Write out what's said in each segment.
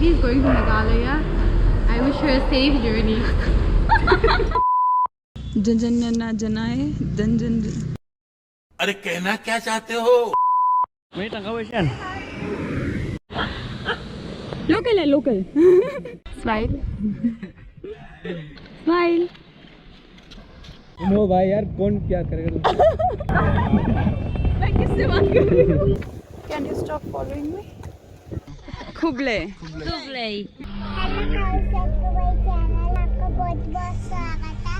Guwahati is going to Meghalaya. I wish her a safe journey. जन जन ना जनाए जन जन अरे कहना क्या चाहते हो? Wait, Tangkharang. Local है local. Smile. Smile. नो भाई यार कौन क्या करेगा? मैं किससे बात कर रही हूँ? Can you stop following me? खुबले. Lovely. Hello guys, आपका भाई चैनल आपका बहुत बहुत स्वागत है।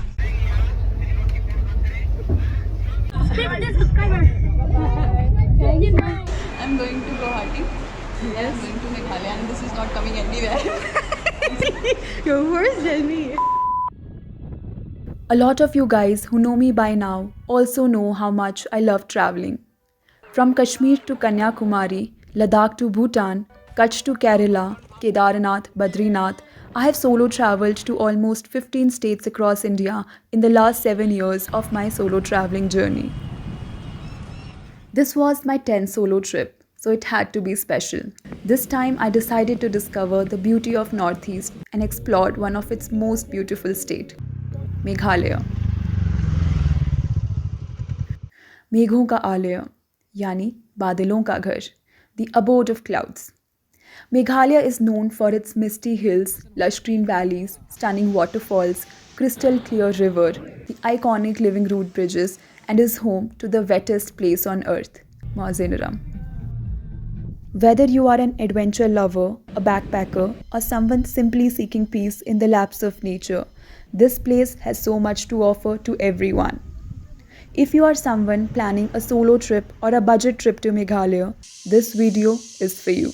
I'm going to Guwahati. Yes. I'm going to Meghalaya and this is not coming anywhere. Your first journey. A lot of you guys who know me by now also know how much I love traveling. From Kashmir to Kanyakumari, Ladakh to Bhutan, Kutch to Kerala, Kedarnath, Badrinath, I have solo traveled to almost 15 states across India in the last 7 years of my solo traveling journey. This was my 10th solo trip, so it had to be special. This time I decided to discover the beauty of Northeast and explored one of its most beautiful states, Meghalaya. मेघों का आलय यानी बादलों का घर, the abode of clouds. Meghalaya is known for its misty hills, lush green valleys, stunning waterfalls, crystal clear river, the iconic living root bridges, and is home to the wettest place on earth, Mawsynram. Whether you are an adventure lover, a backpacker, or someone simply seeking peace in the laps of nature, this place has so much to offer to everyone. If you are someone planning a solo trip or a budget trip to Meghalaya, this video is for you.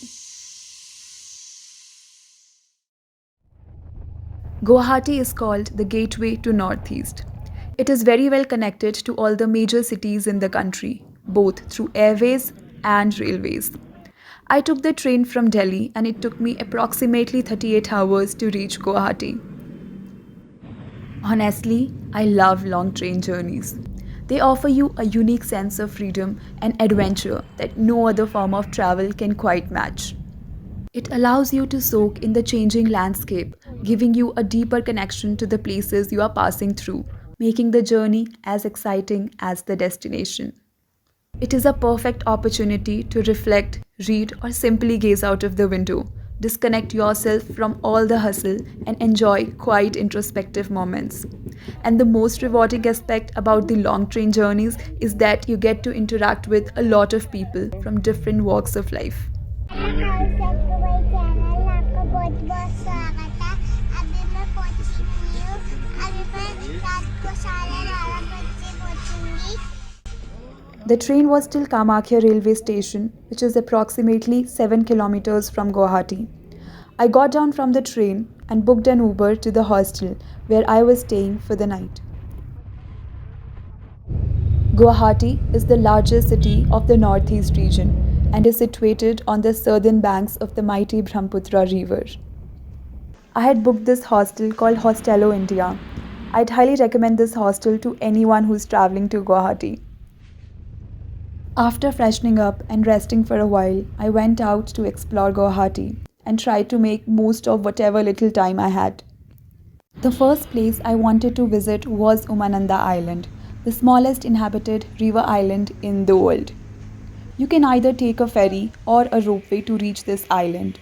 Guwahati is called the gateway to Northeast. It is very well connected to all the major cities in the country, both through airways and railways. I took the train from Delhi and it took me approximately 38 hours to reach Guwahati. Honestly, I love long train journeys. They offer you a unique sense of freedom and adventure that no other form of travel can quite match. It allows you to soak in the changing landscape, giving you a deeper connection to the places you are passing through, making the journey as exciting as the destination. It is a perfect opportunity to reflect, read, or simply gaze out of the window, disconnect yourself from all the hustle, and enjoy quiet introspective moments. And the most rewarding aspect about the long train journeys is that you get to interact with a lot of people from different walks of life. Hello guys, आपका भाई channel आपका बहुत बहुत स्वागत है। अभी मैं पहुंच चुकी हूँ। अभी मैं रात को 12:30 बजे पहुंचूंगी। The train was till Kamakhya railway station, which is approximately 7 kilometers from Guwahati. I got down from the train and booked an Uber to the hostel where I was staying for the night. Guwahati is the largest city of the Northeast region and is situated on the southern banks of the mighty Brahmaputra River. I had booked this hostel called Hostello India. I'd highly recommend this hostel to anyone who's traveling to Guwahati. After freshening up and resting for a while, I went out to explore Guwahati and tried to make most of whatever little time I had. The first place I wanted to visit was Umananda Island, the smallest inhabited river island in the world. You can either take a ferry or a ropeway to reach this island.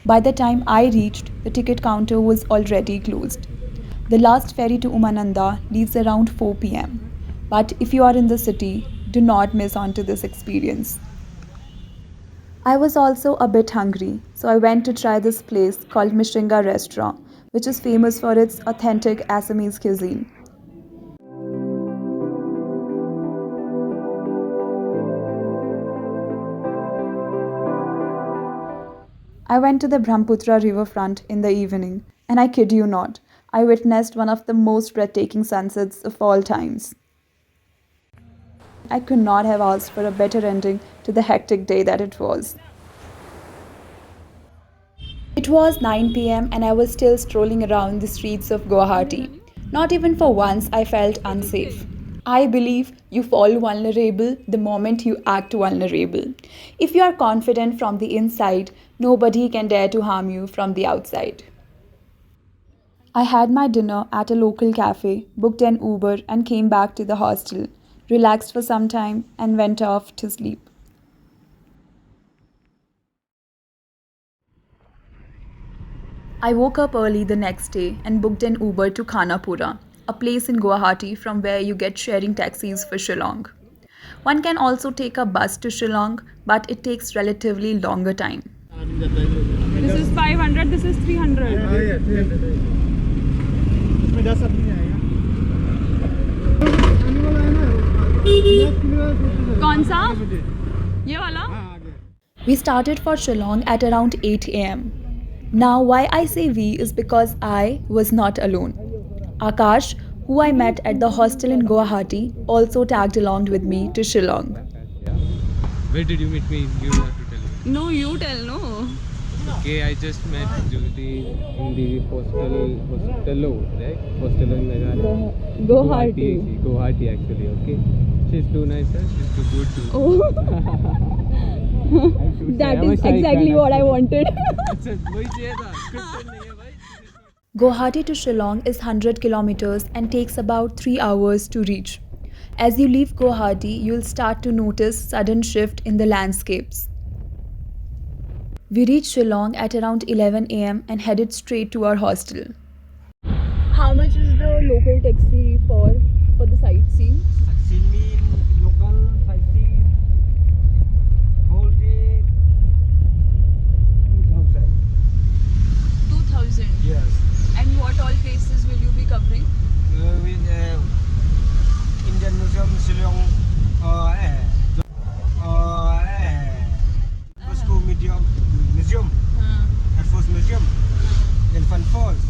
By the time I reached, the ticket counter was already closed. The last ferry to Umananda leaves around 4 p.m. But if you are in the city, do not miss on to this experience. I was also a bit hungry, so I went to try this place called Mishinga Restaurant, which is famous for its authentic Assamese cuisine. I went to the Brahmaputra riverfront in the evening, and I kid you not, I witnessed one of the most breathtaking sunsets of all times. I could not have asked for a better ending to the hectic day that it was. It was 9 p.m. and I was still strolling around the streets of Guwahati. Not even for once I felt unsafe. I believe you fall vulnerable the moment you act vulnerable. If you are confident from the inside, Nobody can dare to harm you from the outside. I had my dinner at a local cafe, booked an Uber, and came back to the hostel, relaxed for some time, and went off to sleep. I woke up early the next day and booked an Uber to Khanapura, a place in Guwahati from where you get sharing taxis for Shillong. One can also take a bus to Shillong, but it takes relatively longer time. This is 500, this is 300. कौन सा? ये वाला? We started for Shillong at around 8 am. Now, why I say we is because I was not alone. Akash, who I met at the hostel in Guwahati, also tagged along with me to Shillong. Where did you meet me? You have to tell me. No, you tell, no. Okay, I just met Judy in the hostel, right? Hostel in Meghalaya. Guwahati. Guwahati actually, okay? She's too nice, sir. She's too good too. Oh. That is exactly what I wanted. Guwahati to Shillong is 100 kilometers and takes about 3 hours to reach. As you leave Guwahati, you'll start to notice sudden shift in the landscapes. We reached Shillong at around 11 am and headed straight to our hostel. How much is the local taxi for the sightseeing? Sightseeing mean local sightseeing whole day 2000. 2000. Yes. And what all places will you be covering? With Indian Museum, Shillong, Bosco Museum, Airforce Museum, Dainthlen Falls,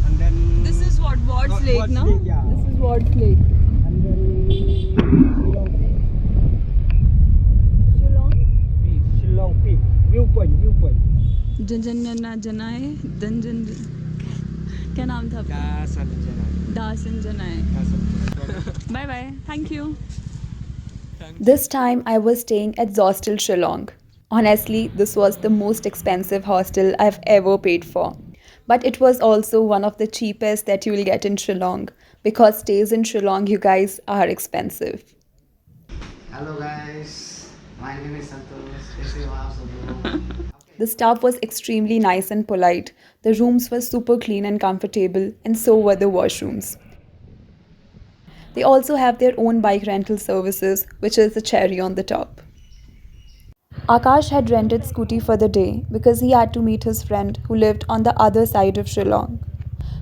and then This is what? Ward's Lake, Ward's no? Lake, yeah. This is Ward's Lake. And then Shillong Peak, viewpoint. जनजना जनाए दंजन क्या नाम था दासन जनाए bye bye thank you This time I was staying at Hostel Shillong. Honestly, this was the most expensive hostel I've ever paid for. But it was also one of the cheapest that you will get in Shillong, because stays in Shillong, you guys, are expensive. Hello guys, my name is Santosh. The staff was extremely nice and polite. The rooms were super clean and comfortable, and so were the washrooms. They also have their own bike rental services, which is the cherry on the top. Akash had rented scooty for the day because he had to meet his friend who lived on the other side of Shillong.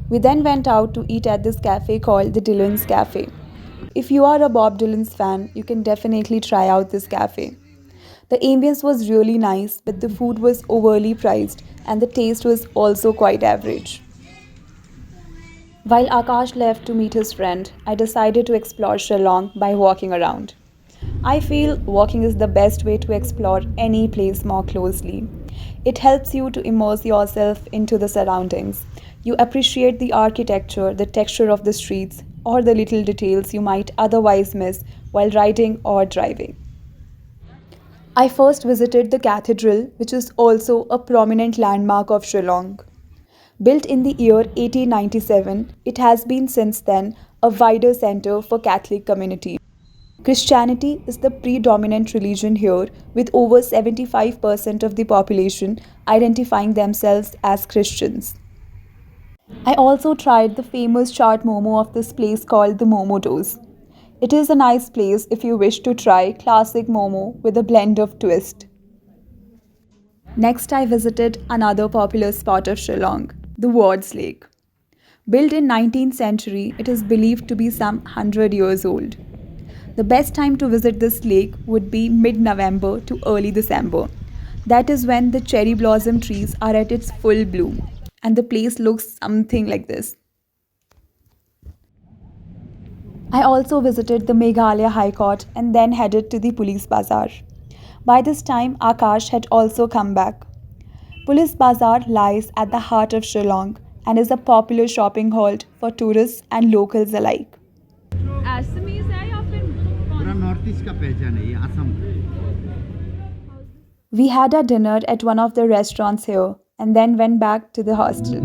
We then went out to eat at this cafe called the Dylan's Cafe. If you are a Bob Dylan's fan, you can definitely try out this cafe. The ambience was really nice, but the food was overly priced and the taste was also quite average. While Akash left to meet his friend, I decided to explore Shillong by walking around. I feel walking is the best way to explore any place more closely. It helps you to immerse yourself into the surroundings. You appreciate the architecture, the texture of the streets, or the little details you might otherwise miss while riding or driving. I first visited the Cathedral, which is also a prominent landmark of Shillong. Built in the year 1897, it has been since then a wider center for Catholic community. Christianity is the predominant religion here, with over 75% of the population identifying themselves as Christians. I also tried the famous chaat momo of this place called the Momo Dose. It is a nice place if you wish to try classic momo with a blend of twist. Next, I visited another popular spot of Shillong, the Ward's Lake. Built in 19th century, it is believed to be some 100 years old. The best time to visit this lake would be mid-November to early December. That is when the cherry blossom trees are at its full bloom, and the place looks something like this. I also visited the Meghalaya High Court and then headed to the Police Bazaar. By this time, Akash had also come back. Police Bazaar lies at the heart of Shillong and is a popular shopping hall for tourists and locals alike. Assamese है या फिर पूरा north east का पहचान है ये Assam We had our dinner at one of the restaurants here and then went back to the hostel.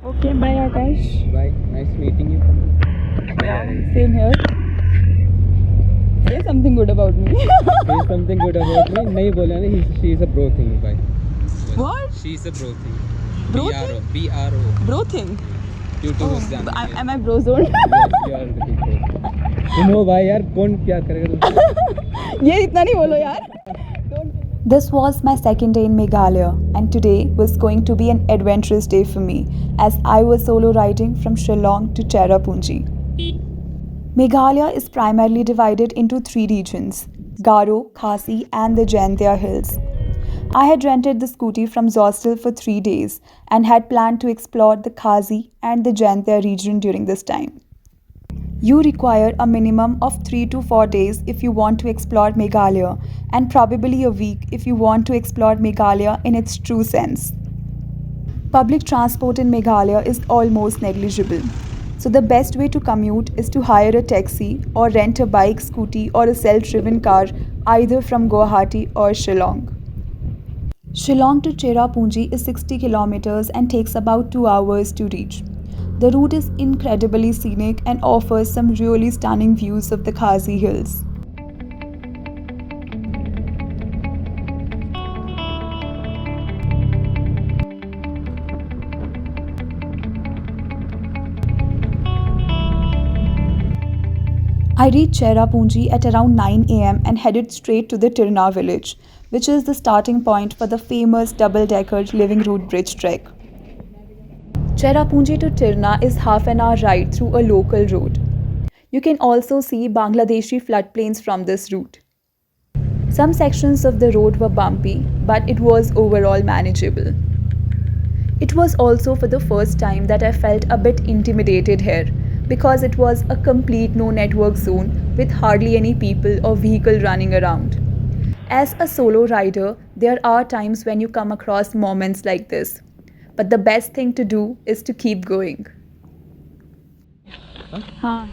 Okay, bye Akash. Bye. Nice meeting you. Yeah, same here. Say something good about me. Say something good about me. नहीं बोला ना. She is a bro thing. Bye. What? She is a bro thing. Bro BRO. thing? BRO. Bro thing? YouTube exam. Am I bro zone? Yes, you are the big bro. तुम हो भाई यार. कौन क्या करेगा तुमसे? ये इतना नहीं बोलो यार. This was my second day in Meghalaya, and today was going to be an adventurous day for me as I was solo riding from Shillong to Cherrapunji. Meghalaya is primarily divided into 3 regions: Garo, Khasi, and the Jaintia Hills. I had rented the scooty from Zostel for 3 days and had planned to explore the Khasi and the Jaintia region during this time. You require a minimum of 3 to 4 days if you want to explore Meghalaya, and probably a week if you want to explore Meghalaya in its true sense. Public transport in Meghalaya is almost negligible, so the best way to commute is to hire a taxi or rent a bike, scooty, or a self-driven car either from Guwahati or Shillong. Shillong to Cherrapunji is 60 kilometers and takes about 2 hours to reach. The route is incredibly scenic and offers some really stunning views of the Khasi Hills. I reached Cherrapunji at around 9 am and headed straight to the Tirna village, which is the starting point for the famous double-decker living root bridge trek. Cherrapunji to Tirna is half an hour ride through a local road. You can also see Bangladeshi floodplains from this route. Some sections of the road were bumpy, but it was overall manageable. It was also for the first time that I felt a bit intimidated here, because it was a complete no-network zone with hardly any people or vehicle running around. As a solo rider, there are times when you come across moments like this. But the best thing to do is to keep going. Huh.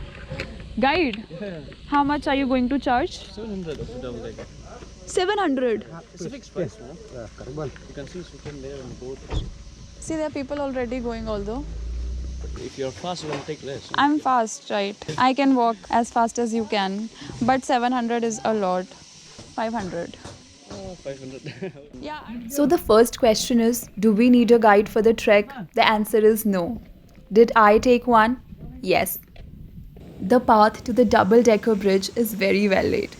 Guide? Yeah. How much are you going to charge? 700 of the double decker. 700? It's a fixed price, no? Yeah, Carbon. You can see Sukan there on the boat. See, there are people already going although. If you're fast, you can take less. I'm fast, right? I can walk as fast as you can. But 700 is a lot. 500. 500. Yeah. So the first question is, do we need a guide for the trek? The answer is no. Did I take one? Yes. The path to the double-decker bridge is very well laid,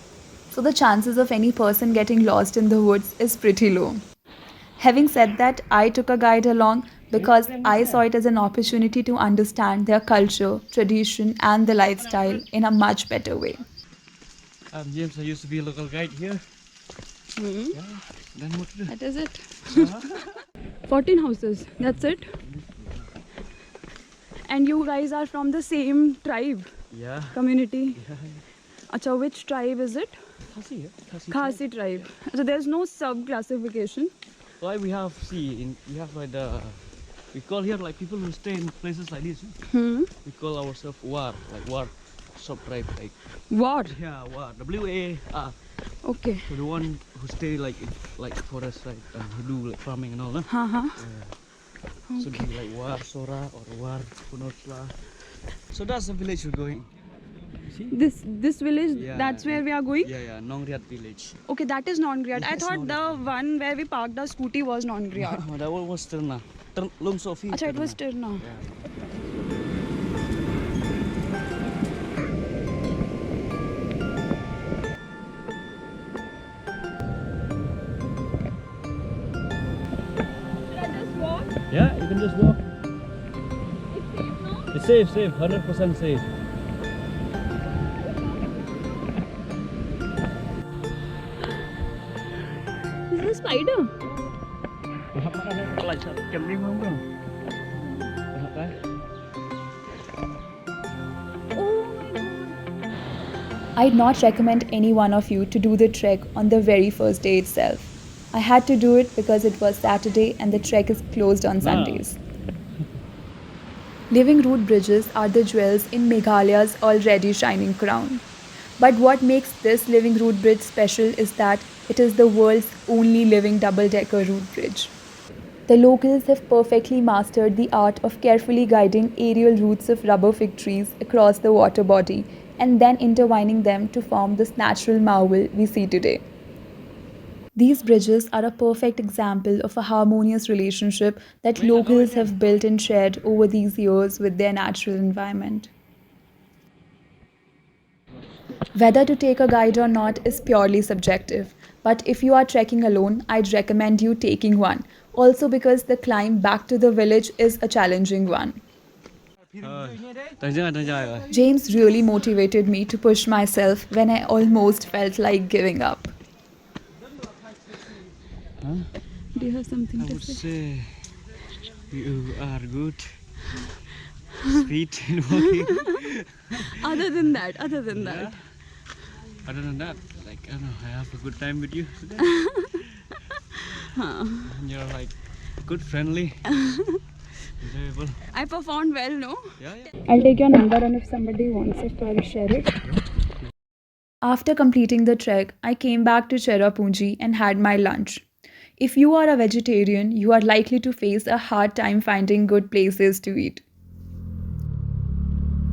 so the chances of any person getting lost in the woods is pretty low. Having said that, I took a guide along because I saw it as an opportunity to understand their culture, tradition, and the lifestyle in a much better way. I'm James. I used to be a local guide here. Mm-hmm. Yeah. Then what to do? That is it. 14 houses. That's it. And you guys are from the same tribe? Yeah. Community? Yeah. Acha, which tribe is it? Khasi, yeah. Khasi tribe. So there's no sub-classification? Why we have, we have like we call here like people who stay in places like this. Hmm. We call ourselves War, like War sub-tribe, like. What? Yeah, War. W-A-R. Okay. So the one who stay like forest, like who do like farming and all, huh? Uh-huh. Yeah. So be like War Sohra or War Punosla. So that's the village we're going. See? This village, Yeah, that's where we are going? Yeah, Nongriat village. Okay, that is Nongriat. I Yes, thought the one where we parked our scooty was Nongriat. That one was Tirna. Lung Sofi. Acha, it was Tirna. Yeah, you can just walk. It's safe now? It's safe, 100% safe. Is it a spider? I'd not recommend any one of you to do the trek on the very first day itself. I had to do it because it was Saturday and the trek is closed on Sundays. Living root bridges are the jewels in Meghalaya's already shining crown. But what makes this living root bridge special is that it is the world's only living double-decker root bridge. The locals have perfectly mastered the art of carefully guiding aerial roots of rubber fig trees across the water body and then intertwining them to form this natural marvel we see today. These bridges are a perfect example of a harmonious relationship that locals have built and shared over these years with their natural environment. Whether to take a guide or not is purely subjective, but if you are trekking alone, I'd recommend you taking one, also because the climb back to the village is a challenging one. James really motivated me to push myself when I almost felt like giving up. Do you have something to say? Say you are good. Speed in walking. Other than that. Other than that, like I don't know, I have a good time with you today. And you're like good, friendly, enjoyable. I performed well, no? Yeah. I'll take your number and if somebody wants it, I'll share it. After completing the trek, I came back to Cherrapunjee and had my lunch. If you are a vegetarian, you are likely to face a hard time finding good places to eat.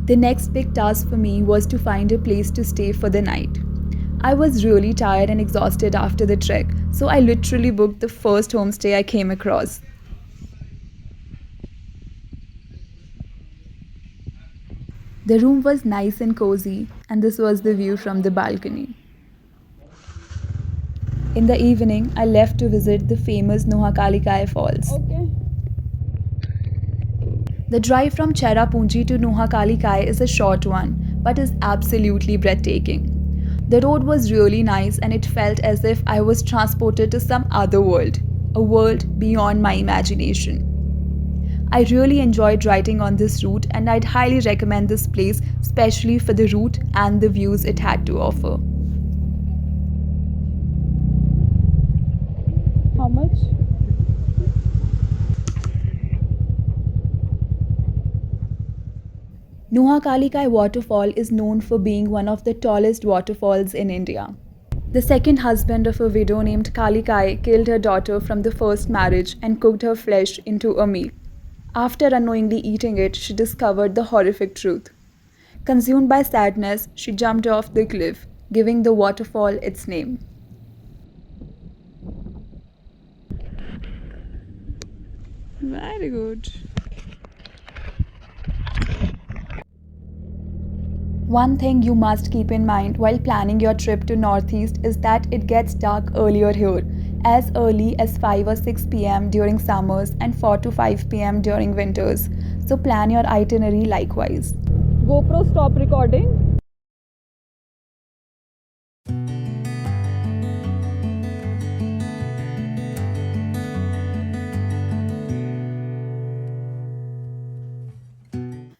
The next big task for me was to find a place to stay for the night. I was really tired and exhausted after the trek, so I literally booked the first homestay I came across. The room was nice and cozy, and this was the view from the balcony. In the evening, I left to visit the famous Nohakalikai Falls. Okay. The drive from Cherrapunjee to Nohakalikai is a short one, but is absolutely breathtaking. The road was really nice and it felt as if I was transported to some other world, a world beyond my imagination. I really enjoyed riding on this route and I'd highly recommend this place, especially for the route and the views it had to offer. How much? Nohakalikai Waterfall is known for being one of the tallest waterfalls in India. The second husband of a widow named Kalikai killed her daughter from the first marriage and cooked her flesh into a meal. After unknowingly eating it, she discovered the horrific truth. Consumed by sadness, she jumped off the cliff, giving the waterfall its name. Very good. One thing you must keep in mind while planning your trip to Northeast is that it gets dark earlier here, as early as 5 or 6 pm during summers and 4 to 5 pm during winters. So plan your itinerary likewise. GoPro, stop recording.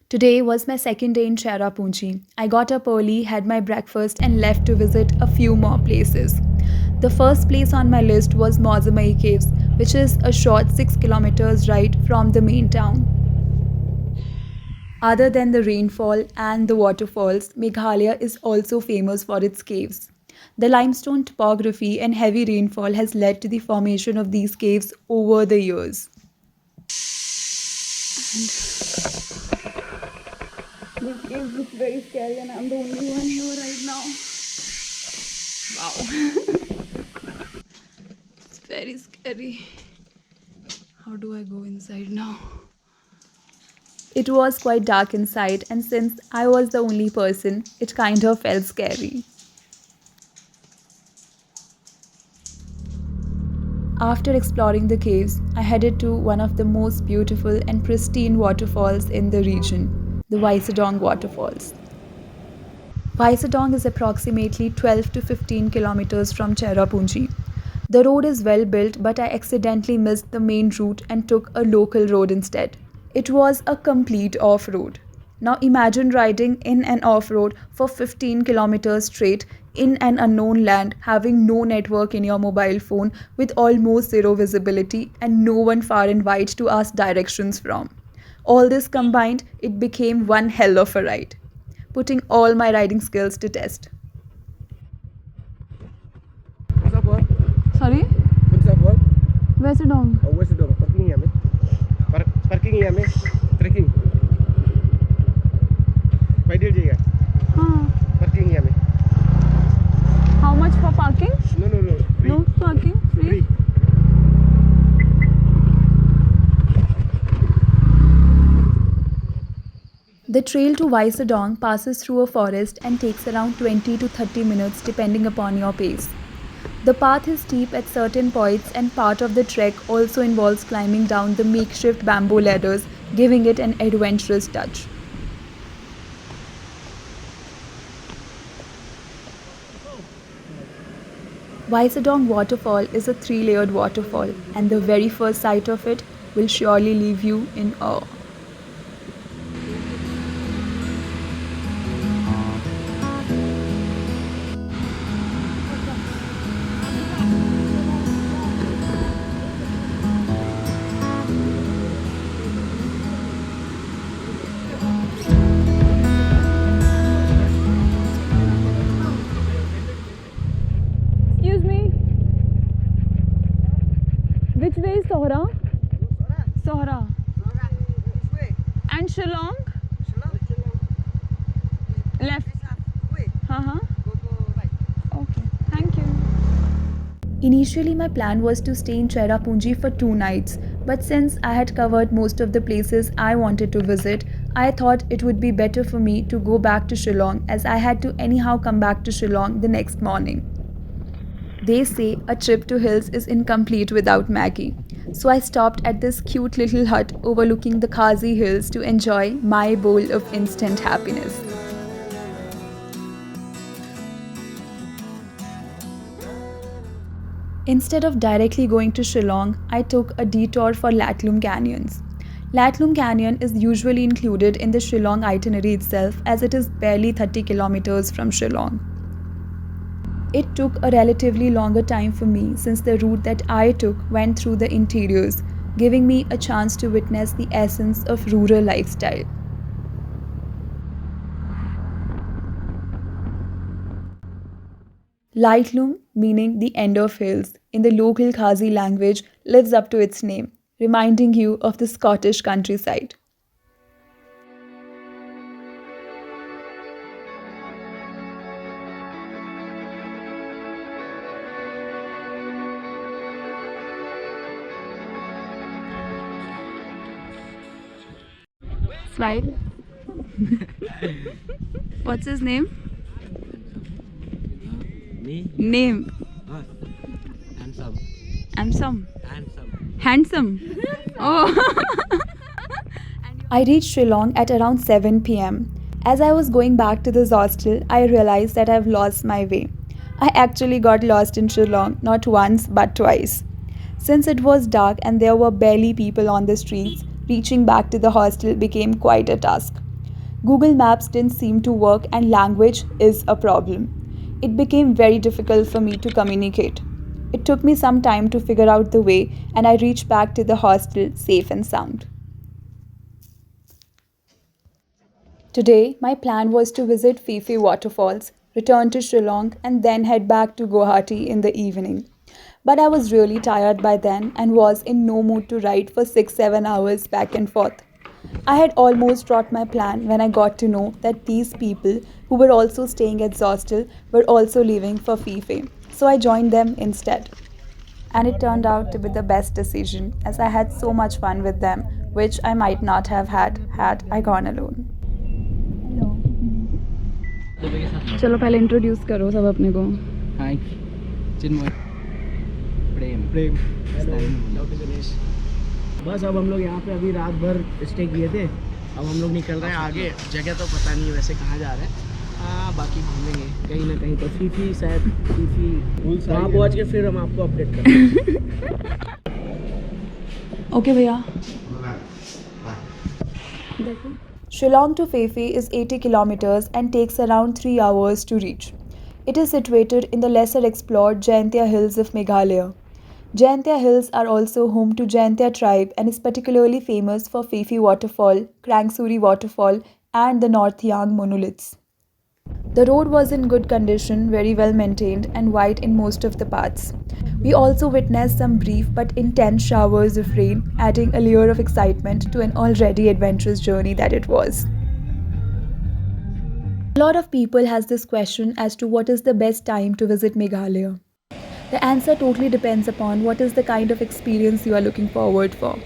Today was my second day in Cherrapunjee. I got up early, had my breakfast and left to visit a few more places. The first place on my list was Mawsmai Caves, which is a short 6 kilometers ride from the main town. Other than the rainfall and the waterfalls, Meghalaya is also famous for its caves. The limestone topography and heavy rainfall has led to the formation of these caves over the years. This cave looks very scary and I'm the only one here right now. Wow. It's very scary. How do I go inside now? It was quite dark inside, and since I was the only person, it kind of felt scary. After exploring the caves, I headed to one of the most beautiful and pristine waterfalls in the region, the Waisawdong Waterfalls. Waisawdong is approximately 12 to 15 kilometers from Cherrapunjee. The road is well built, but I accidentally missed the main route and took a local road instead. It was a complete off-road. Now imagine riding in and off-road for 15 kilometers straight in an unknown land, having no network in your mobile phone with almost zero visibility and no one far and wide to ask directions from. All this combined, it became one hell of a ride, putting all my riding skills to test. Sorry? Waisawdong. Waisawdong. Parking here में trekking. पैदल जाएगा. हाँ. Parking here में. How much for parking? No. Free. No parking. Free. The trail to Waisawdong passes through a forest and takes around 20 to 30 minutes depending upon your pace. The path is steep at certain points and part of the trek also involves climbing down the makeshift bamboo ladders, giving it an adventurous touch. Waisawdong Waterfall is a 3-layered waterfall, and the very first sight of it will surely leave you in awe. Excuse me. Which way is Sohra? Sohra. And Shillong? Left. Okay. Thank you. Initially, my plan was to stay in Cherrapunji for 2 nights, but since I had covered most of the places I wanted to visit, I thought it would be better for me to go back to Shillong as I had to anyhow come back to Shillong the next morning. They say a trip to hills is incomplete without Maggie, so I stopped at this cute little hut overlooking the Khasi Hills to enjoy my bowl of instant happiness. Instead of directly going to Shillong, I took a detour for Laitlum Canyons. Laitlum Canyon is usually included in the Shillong itinerary itself as it is barely 30 kilometers from Shillong. It took a relatively longer time for me since the route that I took went through the interiors, giving me a chance to witness the essence of rural lifestyle. Laitlum, meaning the end of hills, in the local Khasi language, lives up to its name, reminding you of the Scottish countryside. Smile. What's his name? Me? Name. Handsome. Handsome. Handsome. Handsome. Oh. I reached Shillong at around 7 pm. As I was going back to this hostel, I realized that I've lost my way. I actually got lost in Shillong not once but twice. Since it was dark and there were barely people on the streets, reaching back to the hostel became quite a task. Google Maps didn't seem to work and language is a problem. It became very difficult for me to communicate. It took me some time to figure out the way and I reached back to the hostel safe and sound. Today, my plan was to visit Phe-Phe Waterfalls, return to Shillong and then head back to Guwahati in the evening. But I was really tired by then and was in no mood to ride for 6-7 hours back and forth. I had almost dropped my plan when I got to know that these people who were also staying at hostel were also leaving for Phe-Phe, so I joined them instead. And it turned out to be the best decision as I had so much fun with them, which I might not have had I gone alone. चलो पहले introduce करो सब अपने को. Hi. चिन्मय. प्रेम. Doctor Ganesh. बस अब हम लोग यहाँ पे अभी रात भर स्टे किए थे. अब हम लोग निकल रहे हैं आगे. जगह तो पता नहीं है वैसे कहाँ जा रहे हैं. बाकी घूमेंगे कहीं ना कहीं तो Phe-Phe शायद Phe-Phe वहाँ पहुँच के फिर हम आपको अपडेट करेंगे. ओके भैया. देखो. Shillong to Phe-Phe is 80 kilometers and takes around 3 hours to reach. It is situated in the lesser explored Jaintia Hills of Meghalaya. Jaintia Hills are also home to Jaintia tribe and is particularly famous for Phe-Phe Waterfall, Krangsuri Waterfall and the Nohsngithiang monoliths. The road was in good condition, very well maintained and wide in most of the parts. We also witnessed some brief but intense showers of rain, adding a layer of excitement to an already adventurous journey that it was. A lot of people has this question as to what is the best time to visit Meghalaya. The answer totally depends upon what is the kind of experience you are looking forward for.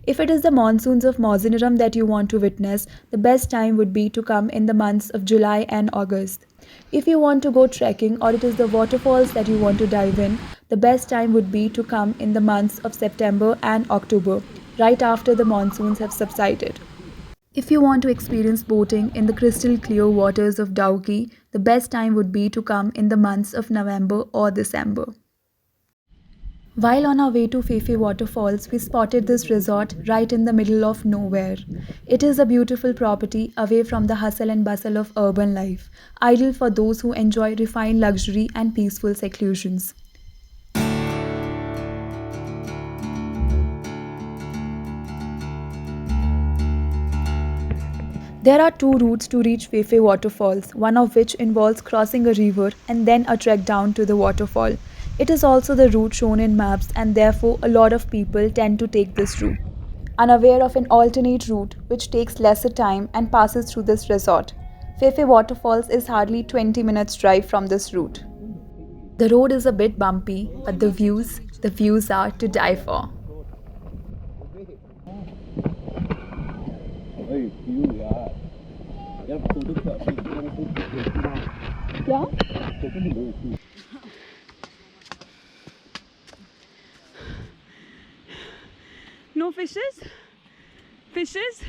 If it is the monsoons of Mawsynram that you want to witness, the best time would be to come in the months of July and August. If you want to go trekking or it is the waterfalls that you want to dive in, the best time would be to come in the months of September and October, right after the monsoons have subsided. If you want to experience boating in the crystal clear waters of Dawki, the best time would be to come in the months of November or December. While on our way to Phe-Phe Waterfalls, we spotted this resort right in the middle of nowhere. It is a beautiful property away from the hustle and bustle of urban life, ideal for those who enjoy refined luxury and peaceful seclusions. There are two routes to reach Phe-Phe Waterfalls, one of which involves crossing a river and then a trek down to the waterfall. It is also the route shown in maps and therefore a lot of people tend to take this route, unaware of an alternate route which takes lesser time and passes through this resort. Phe-Phe Waterfalls is hardly 20 minutes drive from this route. The road is a bit bumpy, but the views are to die for. No fishes? Fishes?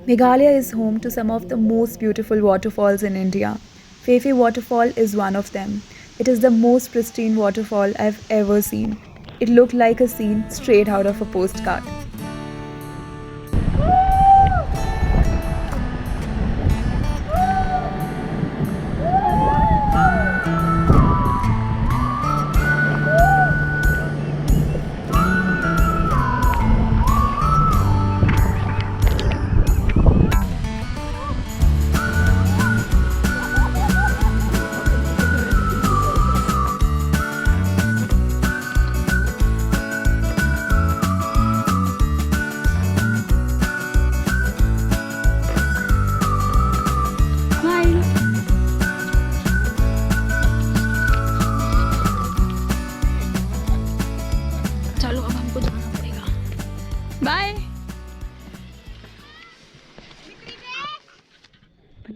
Meghalaya is home to some of the most beautiful waterfalls in India. Phe-Phe Waterfall is one of them. It is the most pristine waterfall I've ever seen. It looked like a scene straight out of a postcard.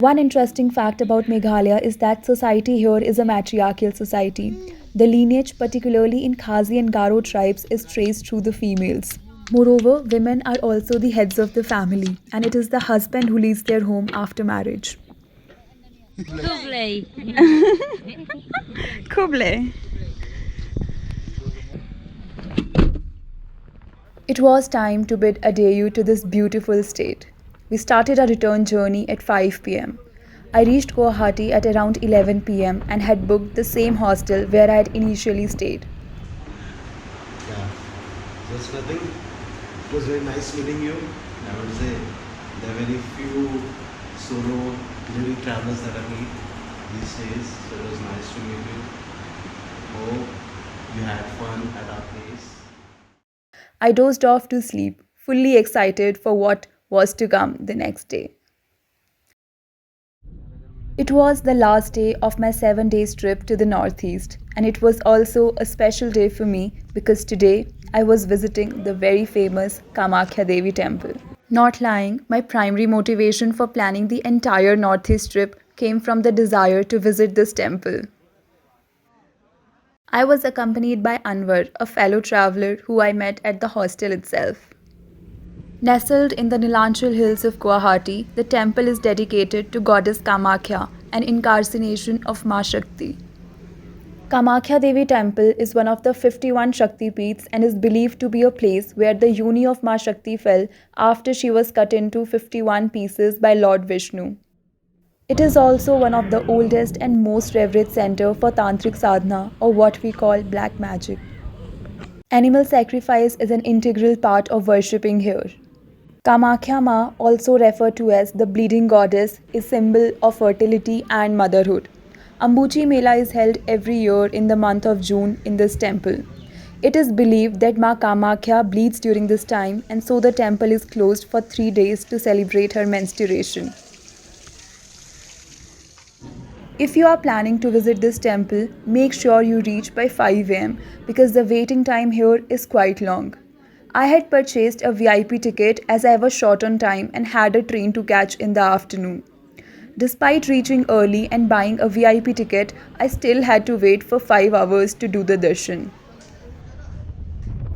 One interesting fact about Meghalaya is that society here is a matriarchal society. The lineage, particularly in Khasi and Garo tribes, is traced through the females. Moreover, women are also the heads of the family, and it is the husband who leads their home after marriage. Kuble. It was time to bid adieu to this beautiful state. We started our return journey at 5 p.m. I reached Guwahati at around 11 p.m. and had booked the same hostel where I had initially stayed. Yeah, just nothing. It was very nice meeting you. I would say there are very few solo living travelers that I meet these days. So it was nice to meet you. Hope you had fun at our place. I dozed off to sleep, fully excited for what was to come the next day. It was the last day of my 7-day trip to the northeast, and it was also a special day for me because today I was visiting the very famous Kamakhya Devi temple. Not lying, my primary motivation for planning the entire northeast trip came from the desire to visit this temple. I was accompanied by Anwar, a fellow traveler who I met at the hostel itself. Nestled in the Neelachal hills of Guwahati, the temple is dedicated to goddess Kamakhya, an incarnation of Ma Shakti. Kamakhya Devi Temple is one of the 51 Shakti Peeths and is believed to be a place where the yoni of Ma Shakti fell after she was cut into 51 pieces by Lord Vishnu. It is also one of the oldest and most revered center for tantric sadhana, or what we call black magic. Animal sacrifice is an integral part of worshipping here. Kamakhya Ma, also referred to as the bleeding goddess, is symbol of fertility and motherhood. Ambuchi Mela is held every year in the month of June in this temple. It is believed that Ma Kamakhya bleeds during this time, and so the temple is closed for 3 days to celebrate her menstruation. If you are planning to visit this temple, make sure you reach by 5 am because the waiting time here is quite long. I had purchased a VIP ticket as I was short on time and had a train to catch in the afternoon. Despite reaching early and buying a VIP ticket, I still had to wait for 5 hours to do the darshan.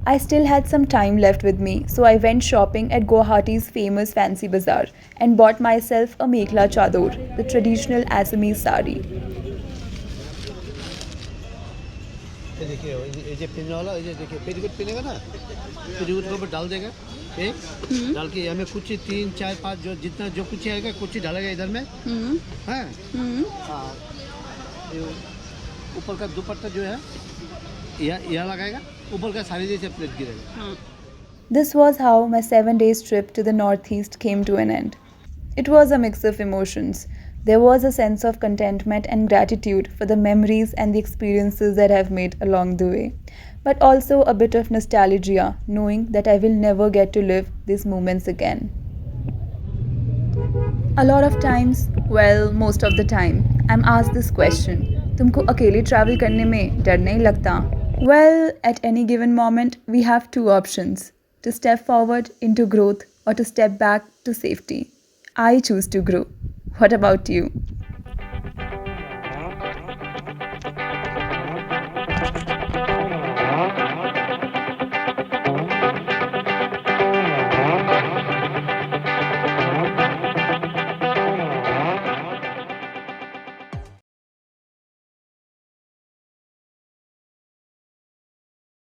I still had some time left with me, so I went shopping at Guwahati's famous fancy bazaar and bought myself a mekhla chador, the traditional Assamese sari. ये देखिए ये जो pin वाला ये देखिए petticoat पिनेगा ना petticoat के ऊपर डाल देगा एक डाल के हमें कुछ 3 4 5 जो जितना जो कुछ आएगा कुछ डालेगा इधर में हाँ ऊपर का दुपट्टा जो है यह लगाएगा ऊपर का सारी जैसे प्लेट गिरेगा. This was how my 7 days trip to the northeast came to an end. It was a mix of emotions. There was a sense of contentment and gratitude for the memories and the experiences that I've made along the way, but also a bit of nostalgia, knowing that I will never get to live these moments again. A lot of times, well, most of the time, I'm asked this question, तुमको अकेले travel करने में डर नहीं लगता? Well, at any given moment, we have 2 options, to step forward into growth or to step back to safety. I choose to grow. What about you?